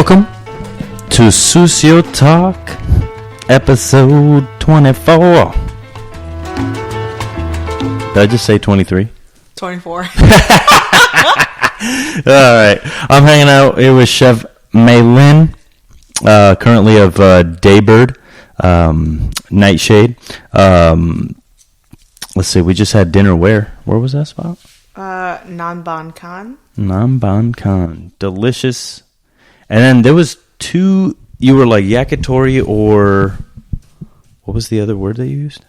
Welcome to Suciotalk, episode 24. Did I just say 23? 24. All right. I'm hanging out here with Chef Mei Lin, currently of Daybird, Nightshade. Let's see, we just had dinner where? Where was that spot? Namban Khan. Namban Khan. Delicious. And then there was two, you were like yakitori or, what was the other word they used?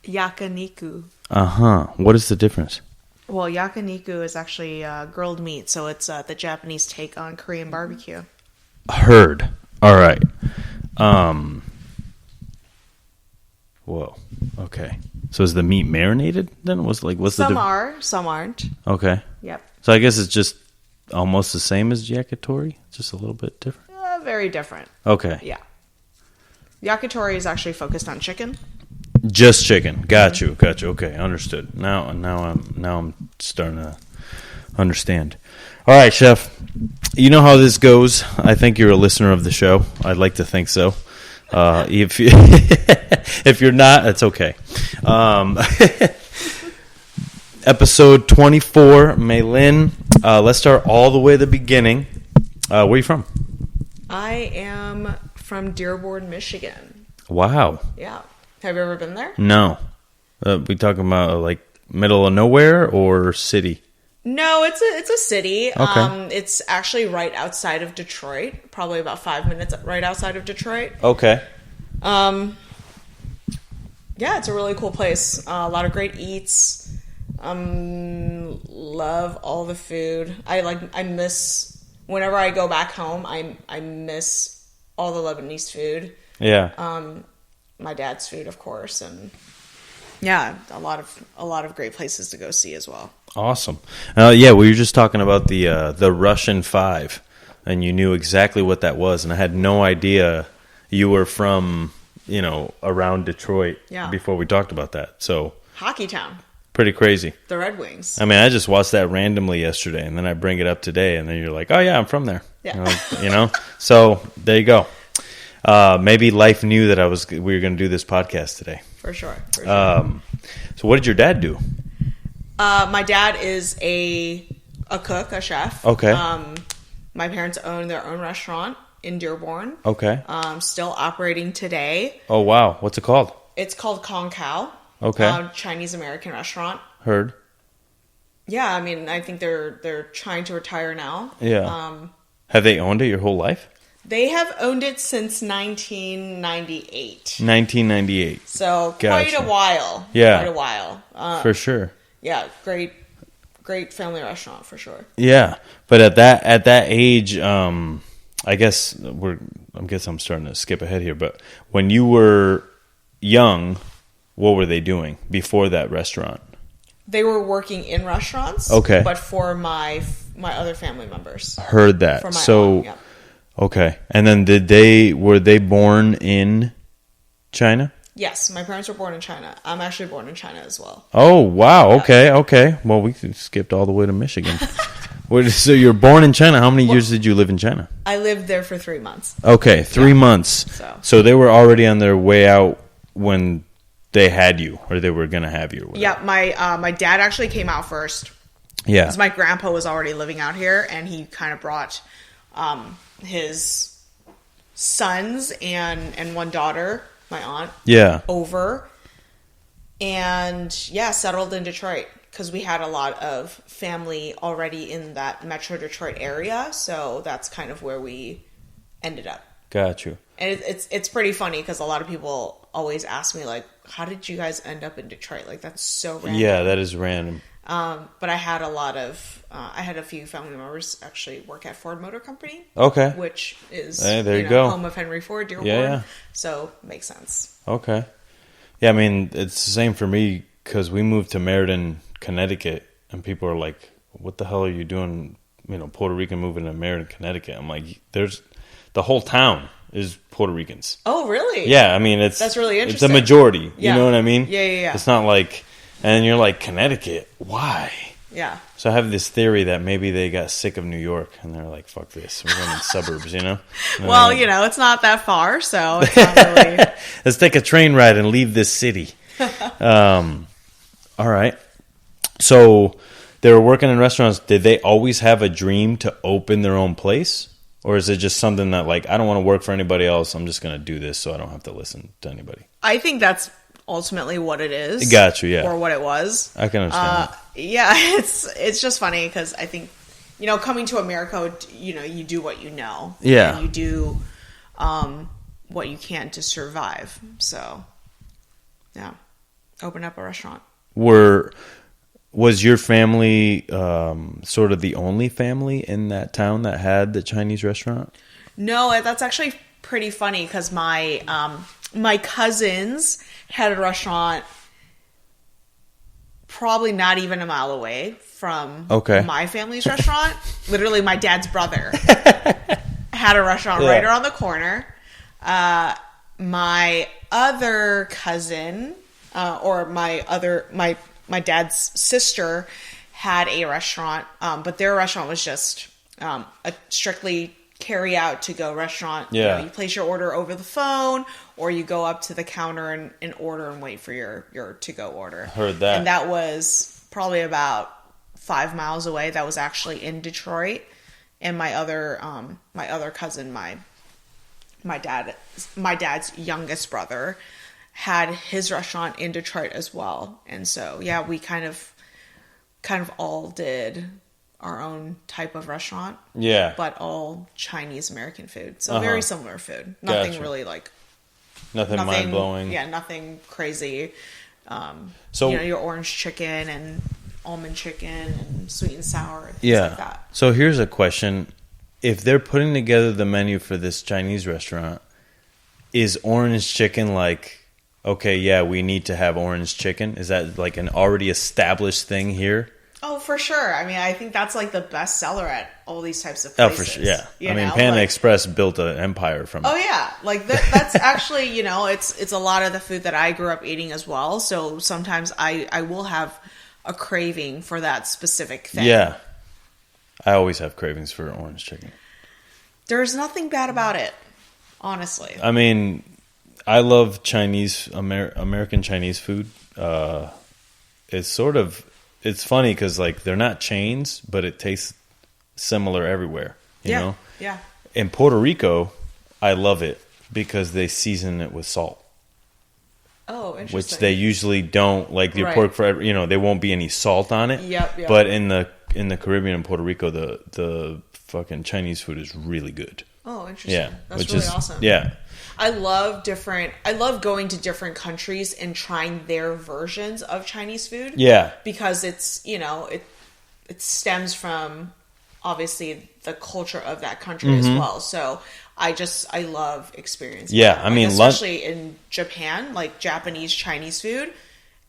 Yakiniku. Uh-huh. What is the difference? Well, yakiniku is actually grilled meat, so it's the Japanese take on Korean barbecue. Heard. All right. Whoa. Okay. So is the meat marinated then? What's the Some are, some aren't. Okay. Yep. So I guess it's just almost the same as yakitori, just a little bit different. Very different. Okay. Yeah. Yakitori is actually focused on chicken. Just chicken. Got you. Okay, understood. Now I'm starting to understand. All right, Chef. You know how this goes. I think you're a listener of the show. I'd like to think so. If you're not, that's okay. Episode 24, Mei Lin. Let's start all the way at the beginning. Where are you from? I am from Dearborn, Michigan. Wow. Yeah. Have you ever been there? No. We talking about like middle of nowhere or city? No, it's a city. Okay. It's actually right outside of Detroit. Probably about 5 minutes right outside of Detroit. Okay. Yeah, it's a really cool place. A lot of great eats. Love all the food. I miss whenever I go back home. I miss all the Lebanese food. Yeah. My dad's food, of course, and yeah, a lot of great places to go see as well. Awesome. Yeah, we were just talking about the Russian 5, and you knew exactly what that was, and I had no idea you were from, around Detroit before we talked about that. So Hockey town. Pretty crazy. The Red Wings. I mean, I just watched that randomly yesterday, and then I bring it up today, and then you're like, oh, yeah, I'm from there. Yeah. So there you go. Maybe life knew that we were going to do this podcast today. For sure. So what did your dad do? My dad is a cook, a chef. Okay. My parents own their own restaurant in Dearborn. Okay. Still operating today. Oh, wow. What's it called? It's called Kong Kao. Okay. Chinese-American restaurant. Heard. Yeah, I mean, I think they're trying to retire now. Yeah. Have they owned it your whole life? They have owned it since 1998. 1998. So Gotcha. quite a while. Yeah. Quite a while. For sure. Yeah, great family restaurant for sure. Yeah, but at that age, I guess I'm starting to skip ahead here. But when you were young, what were they doing before that restaurant? They were working in restaurants. Okay, but for my other family members. Heard that. For my so, yeah. Okay, and then were they born in China? Yes, my parents were born in China. I'm actually born in China as well. Oh, wow. Okay. Well, we skipped all the way to Michigan. So you're born in China. How many years did you live in China? I lived there for 3 months. Okay, 3 months. So they were already on their way out when they had you, or they were going to have you. Or whatever. Yeah, my dad actually came out first. Yeah. Because my grandpa was already living out here, and he kind of brought his sons and one daughter, my aunt, over, and settled in Detroit because we had a lot of family already in that Metro Detroit area, so that's kind of where we ended up. Got you. And it's pretty funny because a lot of people always ask me, like, how did you guys end up in Detroit? Like, that's so random. Yeah, that is random. But I had a few family members actually work at Ford Motor Company. Okay. Which is there you go. Home of Henry Ford, Dearborn. Yeah. So makes sense. Okay. Yeah, I mean, it's the same for me because we moved to Meriden, Connecticut, and people are like, what the hell are you doing, Puerto Rican moving to Meriden, Connecticut? I'm like, the whole town is Puerto Ricans. Oh, really? Yeah, I mean, that's really interesting. It's a majority. Yeah. You know what I mean? Yeah. It's not like, and you're like, Connecticut, why? Yeah. So I have this theory that maybe they got sick of New York and they're like, fuck this. We're going in suburbs, you know? Well, you know, it's not that far, so it's not really... Let's take a train ride and leave this city. All right. So they were working in restaurants. Did they always have a dream to open their own place? Or is it just something that, like, I don't want to work for anybody else. I'm just going to do this so I don't have to listen to anybody? I think that's ultimately what it is. Got you, yeah. Or what it was. I can understand that. Yeah, it's just funny because I think, you know, coming to America, you know, you do what you know. Yeah. And you do what you can to survive. So, yeah. Open up a restaurant. Was your family sort of the only family in that town that had the Chinese restaurant? No, that's actually pretty funny because my cousins had a restaurant probably not even a mile away from my family's restaurant. Literally, my dad's brother had a restaurant right around the corner. My other cousin, or my dad's sister, had a restaurant, but their restaurant was just a strictly carry out to go restaurant. Yeah. You know, you place your order over the phone, or you go up to the counter and order and wait for your to go order. Heard that. And that was probably about 5 miles away. That was actually in Detroit. And my other cousin, my dad's youngest brother, had his restaurant in Detroit as well. And so, yeah, we kind of all did our own type of restaurant. Yeah. But all Chinese American food. So very similar food. Nothing really like... Nothing mind-blowing. Yeah, nothing crazy. So, you know, your orange chicken and almond chicken and sweet and sour and things like that. So here's a question. If they're putting together the menu for this Chinese restaurant, is orange chicken like... Okay, yeah, we need to have orange chicken. Is that like an already established thing here? Oh, for sure. I mean, I think that's like the best seller at all these types of places. Oh, for sure, yeah. I mean, Panda Express built an empire from it. Oh, yeah. Like, that's actually, you know, it's a lot of the food that I grew up eating as well. So sometimes I will have a craving for that specific thing. Yeah. I always have cravings for orange chicken. There's nothing bad about it, honestly. I mean... I love American Chinese food. It's funny because like they're not chains, but it tastes similar everywhere. You know? Yeah. In Puerto Rico, I love it because they season it with salt. Oh, interesting. Which they usually don't. Like your pork fry, you know, there won't be any salt on it. Yep. But in the Caribbean and Puerto Rico, the fucking Chinese food is really good. Oh, interesting. Yeah, that's really awesome. Yeah. I love going to different countries and trying their versions of Chinese food. Yeah. Because it's, you know, it stems from obviously the culture of that country as well. So I love experiencing that. I mean, especially in Japan, like Japanese Chinese food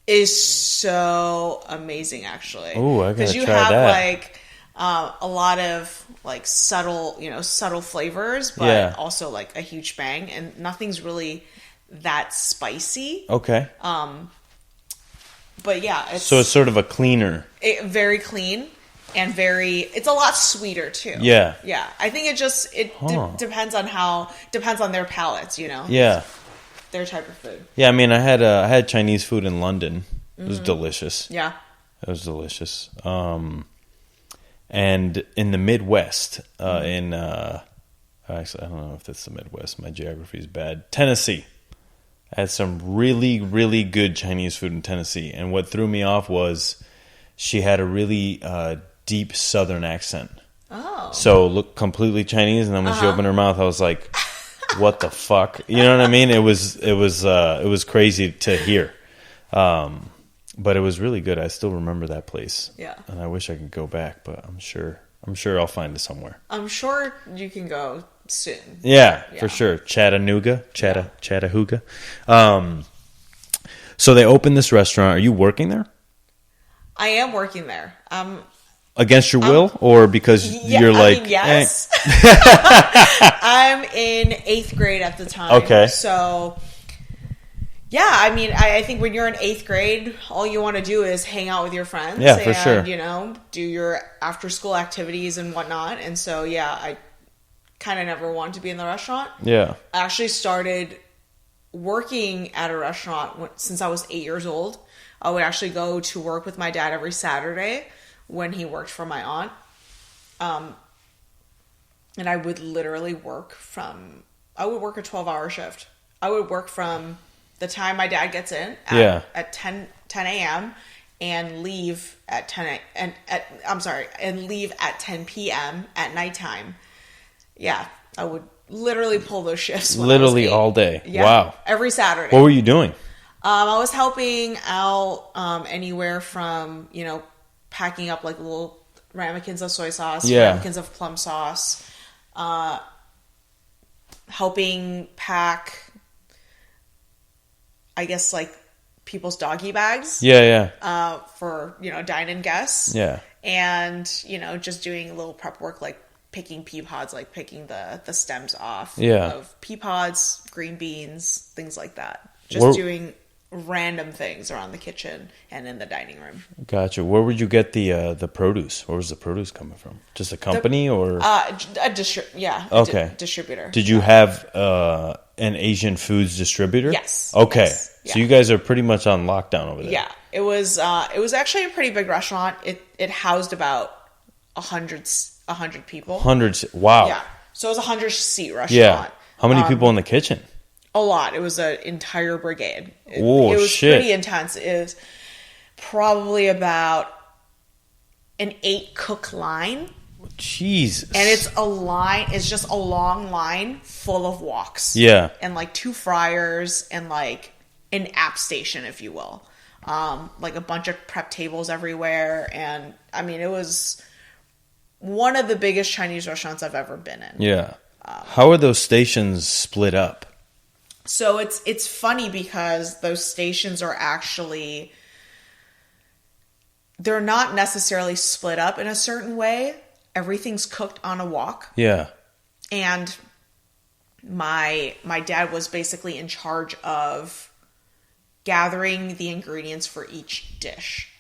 is so amazing actually. Oh, I gotta try that. Because you have like a lot of like subtle flavors, but also like a huge bang, and nothing's really that spicy. Okay. But yeah, so it's sort of a cleaner. Very clean and it's a lot sweeter too. Yeah. Yeah. I think it depends on their palates, you know. Yeah. Their type of food. Yeah, I mean, I had Chinese food in London. It was delicious. Yeah. It was delicious. And in the Midwest, actually, I don't know if that's the Midwest. My geography is bad. Tennessee. I had some really, really good Chinese food in Tennessee. And what threw me off was she had a really deep Southern accent. Oh. So looked completely Chinese. And then when she opened her mouth, I was like, what the fuck? You know what I mean? It was crazy to hear. But it was really good. I still remember that place. Yeah. And I wish I could go back, but I'm sure I'll find it somewhere. I'm sure you can go soon. Yeah. For sure. Chattanooga. So they opened this restaurant. Are you working there? I am working there. Against your will, or because you're like... yes. I'm in 8th grade at the time. Okay. So... Yeah, I mean, I think when you're in 8th grade, all you want to do is hang out with your friends. Yeah, for sure. You know, do your after-school activities and whatnot. And so, yeah, I kind of never wanted to be in the restaurant. Yeah. I actually started working at a restaurant since I was 8 years old. I would actually go to work with my dad every Saturday when he worked for my aunt. And I would literally I would work a 12-hour shift. I would work from the time my dad gets in at 10 a.m. and leave at 10 p.m. at nighttime. Yeah, I would literally pull those shifts. Literally all day. Yeah, wow. Every Saturday. What were you doing? I was helping out anywhere from, packing up like little ramekins of soy sauce, ramekins of plum sauce, helping pack, I guess, like people's doggy bags. Yeah. For, dine-in guests. Yeah. And, just doing a little prep work, like picking pea pods, like picking the stems off of pea pods, green beans, things like that. Just doing random things around the kitchen and in the dining room. Gotcha. Where would you get the produce? Where was the produce coming from? Just a company or? Distributor. Did you have an Asian foods distributor? Yes. Okay. Yes. So you guys are pretty much on lockdown over there. Yeah. It was actually a pretty big restaurant. It housed about 100 people. Hundreds. Wow. Yeah. So it was a 100-seat restaurant. Yeah. How many people in the kitchen? A lot. It was an entire brigade. It was pretty intense. It was probably about an 8-cook line. Jesus. And it's just a long line full of woks. Yeah. And like 2 fryers and like an app station, if you will. Like a bunch of prep tables everywhere. And I mean, it was one of the biggest Chinese restaurants I've ever been in. Yeah. How are those stations split up? So it's funny because those stations are actually, they're not necessarily split up in a certain way. Everything's cooked on a wok. Yeah. And my dad was basically in charge of gathering the ingredients for each dish.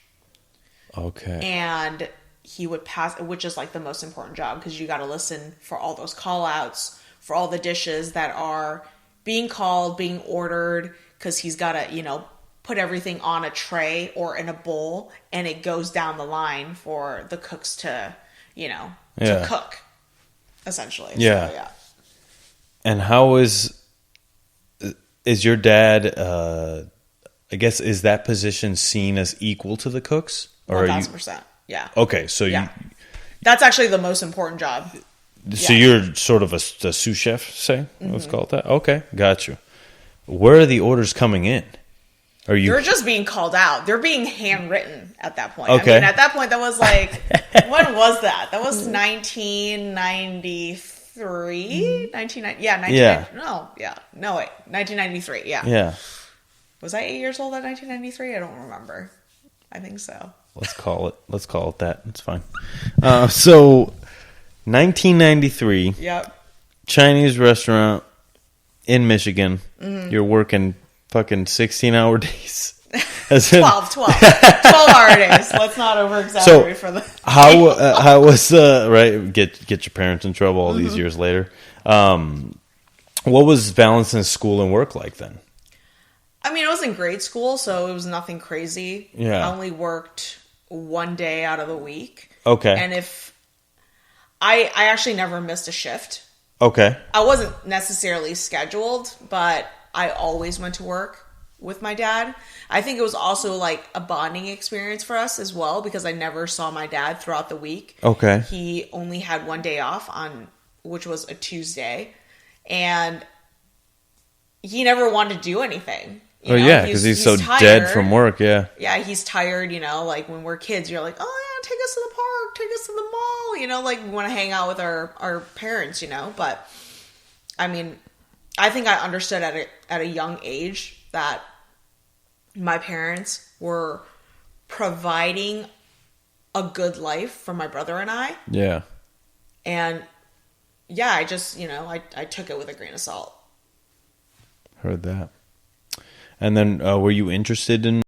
Okay. And he would pass, which is like the most important job because you got to listen for all those call outs, for all the dishes that are being called, being ordered, because he's got to, put everything on a tray or in a bowl, and it goes down the line for the cooks to, to cook, essentially. Yeah. So, yeah. And how is your dad, I guess, is that position seen as equal to the cooks? Or 1,000%. Yeah. Okay, so that's actually the most important job. So you're sort of a sous chef, say? Let's call it that. Okay, got you. Where are the orders coming in? They're just being called out. They're being handwritten at that point. Okay. I mean, at that point, that was like, when was that? That was 1993? 1993, yeah. Yeah. Was I 8 years old at 1993? I don't remember. I think so. Let's call it that. It's fine. So 1993. Yep. Chinese restaurant in Michigan. Mm-hmm. You're working fucking 16-hour days. 12-hour days. Let's not over-exaggerate for the... How was... right, get your parents in trouble all these years later. What was balancing school and work like then? I mean, I was in grade school, so it was nothing crazy. Yeah. I only worked one day out of the week. Okay. And if... I actually never missed a shift. Okay. I wasn't necessarily scheduled, but I always went to work with my dad. I think it was also like a bonding experience for us as well because I never saw my dad throughout the week. Okay. He only had one day off which was a Tuesday, and he never wanted to do anything. Because he's so tired. Dead from work. Yeah. Yeah, he's tired. Like when we're kids, you're like, oh yeah, take us to the park, take us to the mall. Like we want to hang out with our parents. But I mean, I think I understood at a young age that my parents were providing a good life for my brother and I. Yeah. And yeah, I just, I took it with a grain of salt. Heard that. And then were you interested in